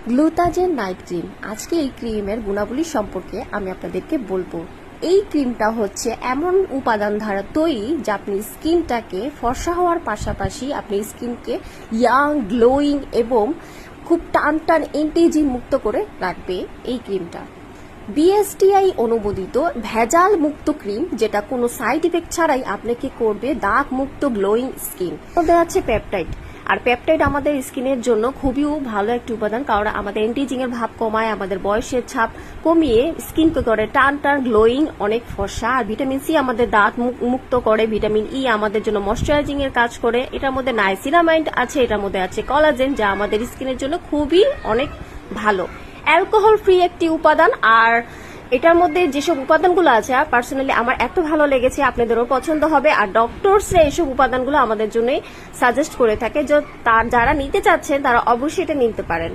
গ্লুটাজেন night cream. আজকে এই ক্রিমের গুণাবলী সম্পর্কে আমি আপনাদেরকে বলবো। এই ক্রিমটা হচ্ছে এমন উপাদান দ্বারা তৈরি যা আপনি স্কিনটাকে ফর্সা হওয়ার পাশাপাশি আপনি স্কিনকে ইয়াং, গ্লোয়িং এবং খুব টান টান এন্টিজিং মুক্ত করে রাখবে এই ক্রিমটা। বিএসটিআই অনুমোদিত ভেজাল মুক্ত ক্রিম, যেটা কোনো সাইড ইফেক্ট ছাড়াই আপনাকে করবে দাগ মুক্ত গ্লোয়িং স্কিন। মধ্যে আছে পেপটাইড, আর পেপটাইড আমাদের স্কিনের জন্য খুবই ভালো একটি উপাদান, কারণ আমাদের এন্টিজিং এর ভাব কমায়, আমাদের বয়সের ছাপ কমিয়ে স্কিনকে করে টান টান গ্লোয়িং, অনেক ফর্সা। আর ভিটামিন সি আমাদের দাঁত মুক্ত করে, ভিটামিন ই আমাদের জন্য ময়শ্চারাইজিং এর কাজ করে। এটার মধ্যে নাইসিনামাইড আছে, এটার মধ্যে আছে কলাজেন, যা আমাদের স্কিনের জন্য খুবই অনেক ভালো। অ্যালকোহল ফ্রি একটি উপাদান। আর এটার মধ্যে যেসব উপাদানগুলো আছে পার্সোনালি আমার এত ভালো লেগেছে, আপনাদেরও পছন্দ হবে। আর ডক্টরসরা এইসব উপাদানগুলো আমাদের জন্য সাজেস্ট করে থাকে, যারা নিতে চাচ্ছেন তারা অবশ্যই এটা নিতে পারেন।